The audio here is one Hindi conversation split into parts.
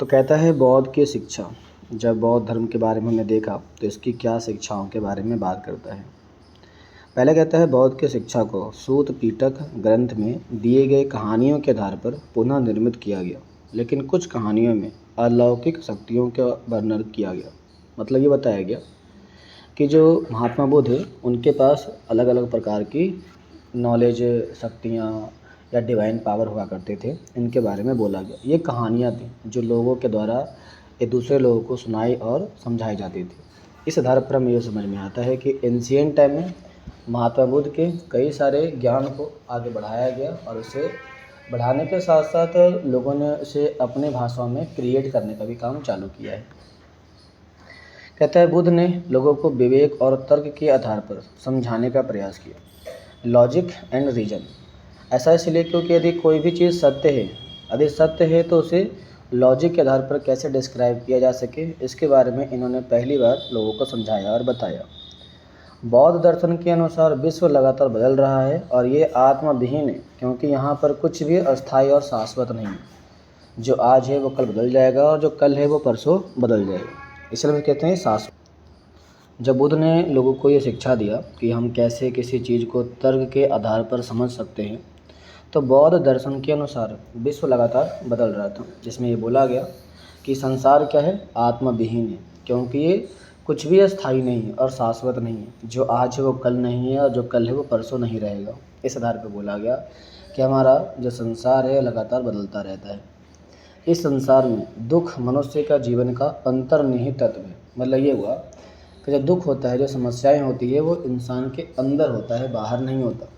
तो कहता है बौद्ध की शिक्षा। जब बौद्ध धर्म के बारे में हमने देखा तो इसकी क्या शिक्षाओं के बारे में बात करता है। पहले कहता है बौद्ध की शिक्षा को सूत पीटक ग्रंथ में दिए गए कहानियों के आधार पर पुनः निर्मित किया गया, लेकिन कुछ कहानियों में अलौकिक शक्तियों का वर्णन किया गया। मतलब ये बताया गया कि जो महात्मा बुद्ध है उनके पास अलग अलग प्रकार की नॉलेज, शक्तियाँ या डिवाइन पावर हुआ करते थे, इनके बारे में बोला गया। ये कहानियाँ थी जो लोगों के द्वारा एक दूसरे लोगों को सुनाई और समझाई जाती थी। इस आधार पर हमें ये समझ में आता है कि एंशिएंट टाइम में महात्मा बुद्ध के कई सारे ज्ञान को आगे बढ़ाया गया और उसे बढ़ाने के साथ साथ लोगों ने उसे अपने भाषाओं में क्रिएट करने का भी काम चालू किया है। कहता है बुद्ध ने लोगों को विवेक और तर्क के आधार पर समझाने का प्रयास किया, लॉजिक एंड रीजन। ऐसा इसलिए क्योंकि यदि कोई भी चीज़ सत्य है तो उसे लॉजिक के आधार पर कैसे डिस्क्राइब किया जा सके, इसके बारे में इन्होंने पहली बार लोगों को समझाया और बताया। बौद्ध दर्शन के अनुसार विश्व लगातार बदल रहा है और ये आत्मविहीन है, क्योंकि यहाँ पर कुछ भी अस्थायी और शाश्वत नहीं है। जो आज है वो कल बदल जाएगा और जो कल है वो परसों बदल जाएगा, इसलिए हम कहते हैं शाश्वत। जब बुद्ध ने लोगों को ये शिक्षा दिया कि हम कैसे किसी चीज़ को तर्क के आधार पर समझ सकते हैं, तो बौद्ध दर्शन के अनुसार विश्व लगातार बदल रहा था, जिसमें ये बोला गया कि संसार क्या है, आत्मविहीन है, क्योंकि ये कुछ भी अस्थायी नहीं है और शाश्वत नहीं है। जो आज है वो कल नहीं है और जो कल है वो परसों नहीं रहेगा। इस आधार पर बोला गया कि हमारा जो संसार है लगातार बदलता रहता है। इस संसार में दुख मनुष्य का जीवन का अंतर्निहित तत्व है। मतलब ये हुआ कि जो दुख होता है, जो समस्याएं होती है, वो इंसान के अंदर होता है, बाहर नहीं होता।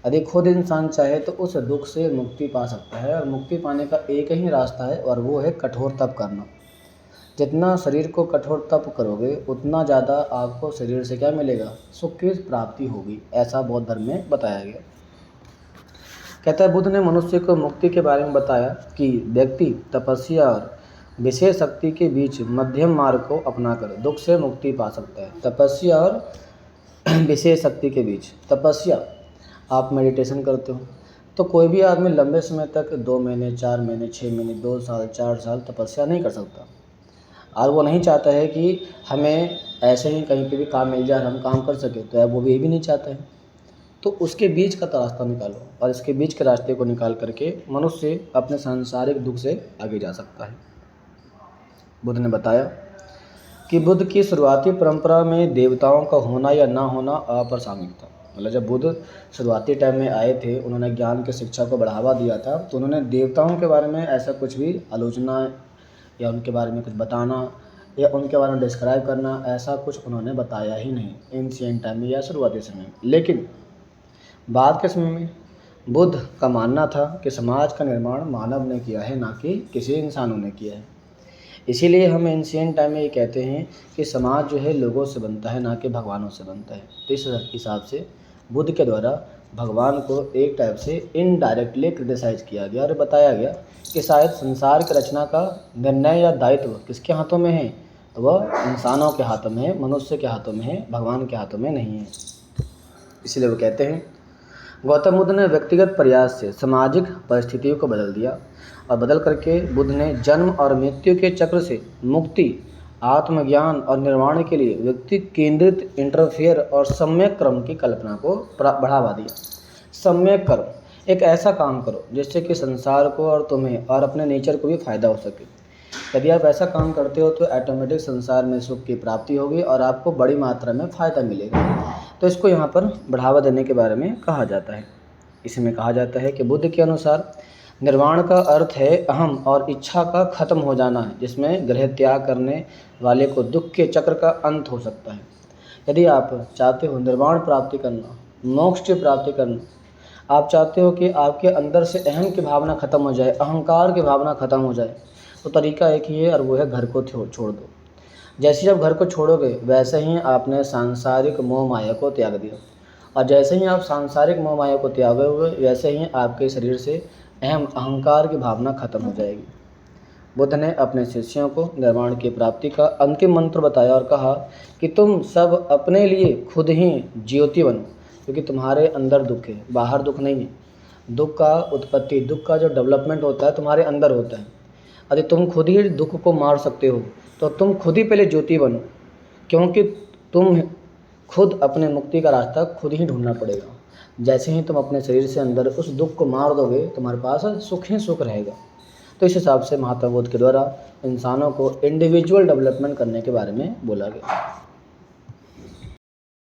यदि खुद इंसान चाहे तो उस दुख से मुक्ति पा सकता है और मुक्ति पाने का एक ही रास्ता है और वो है कठोर तप करना। जितना शरीर को कठोर तप करोगे उतना ज़्यादा आपको शरीर से क्या मिलेगा, सुख की प्राप्ति होगी। ऐसा बौद्ध धर्म में बताया गया। कहता है बुद्ध ने मनुष्य को मुक्ति के बारे में बताया कि व्यक्ति तपस्या और विशेष शक्ति के बीच मध्यम मार्ग को अपनाकर दुख से मुक्ति पा सकता है। तपस्या और विशेष शक्ति के बीच, तपस्या आप मेडिटेशन करते हो तो कोई भी आदमी लंबे समय तक 2 महीने 4 महीने 6 महीने 2 साल 4 साल तपस्या नहीं कर सकता, और वो नहीं चाहता है कि हमें ऐसे ही कहीं पे भी काम मिल जाए, हम काम कर सके, तो वो भी नहीं चाहता है। तो उसके बीच का रास्ता निकालो और इसके बीच के रास्ते को निकाल करके मनुष्य अपने सांसारिक दुख से आगे जा सकता है। बुद्ध ने बताया कि बुद्ध की शुरुआती परंपरा में देवताओं का होना या ना होना अप्रासंगिक था। मतलब जब बुद्ध शुरुआती टाइम में आए थे, उन्होंने ज्ञान की शिक्षा को बढ़ावा दिया था, तो उन्होंने देवताओं के बारे में ऐसा कुछ भी आलोचना या उनके बारे में कुछ बताना या उनके बारे में डिस्क्राइब करना, ऐसा कुछ उन्होंने बताया ही नहीं एंशिएंट टाइम में या शुरुआती समय में। लेकिन बाद के समय में बुद्ध का मानना था कि समाज का निर्माण मानव ने किया है, ना कि किसी इंसानों ने किया है। इसीलिए हम एंशिएंट टाइम में ये कहते हैं कि समाज जो है लोगों से बनता है, ना कि भगवानों से बनता है। तो इस हिसाब से बुद्ध के द्वारा भगवान को एक टाइप से इनडायरेक्टली क्रिटिसाइज किया गया और बताया गया कि शायद संसार की रचना का निर्णय या दायित्व किसके हाथों में है, तो वह इंसानों के हाथों में है, मनुष्य के हाथों में है, भगवान के हाथों में नहीं है। इसलिए वो कहते हैं गौतम बुद्ध ने व्यक्तिगत प्रयास से सामाजिक परिस्थितियों को बदल दिया और बदल करके बुद्ध ने जन्म और मृत्यु के चक्र से मुक्ति, आत्मज्ञान और निर्माण के लिए व्यक्ति केंद्रित इंटरफेयर और सम्यक कर्म की कल्पना को बढ़ावा दिया। सम्यक कर्म, एक ऐसा काम करो जिससे कि संसार को और तुम्हें और अपने नेचर को भी फ़ायदा हो सके। यदि आप ऐसा काम करते हो तो ऑटोमेटिक संसार में सुख की प्राप्ति होगी और आपको बड़ी मात्रा में फ़ायदा मिलेगा। तो इसको यहाँ पर बढ़ावा देने के बारे में कहा जाता है। इसमें कहा जाता है कि बुद्ध के अनुसार निर्वाण का अर्थ है अहम और इच्छा का खत्म हो जाना है, जिसमें गृह त्याग करने वाले को दुख के चक्र का अंत हो सकता है। यदि आप चाहते हो निर्वाण प्राप्ति करना, मोक्ष की प्राप्ति करना, आप चाहते हो कि आपके अंदर से अहम की भावना खत्म हो जाए, अहंकार की भावना खत्म हो जाए, तो तरीका एक ही है और वो है घर को छोड़ दो। जैसे ही आप घर को छोड़ोगे वैसे ही आपने सांसारिक मोह माया को त्याग दिया, और जैसे ही आप सांसारिक मोह माया को त्यागोगे वैसे ही आपके शरीर से अहंकार की भावना खत्म हो जाएगी। बुद्ध ने अपने शिष्यों को निर्वाण की प्राप्ति का अंतिम मंत्र बताया और कहा कि तुम सब अपने लिए खुद ही ज्योति बनो, क्योंकि तुम्हारे अंदर दुख है, बाहर दुख नहीं है। दुख का उत्पत्ति, दुख का जो डेवलपमेंट होता है तुम्हारे अंदर होता है। यदि तुम खुद ही दुख को मार सकते हो तो तुम खुद ही पहले ज्योति बनो, क्योंकि तुम खुद अपने मुक्ति का रास्ता खुद ही ढूंढना पड़ेगा। जैसे ही तुम अपने शरीर से अंदर उस दुख को मार दोगे, तुम्हारे पास सुख ही सुख रहेगा। तो इस हिसाब से महात्मा बुद्ध के द्वारा इंसानों को इंडिविजुअल डेवलपमेंट करने के बारे में बोला गया।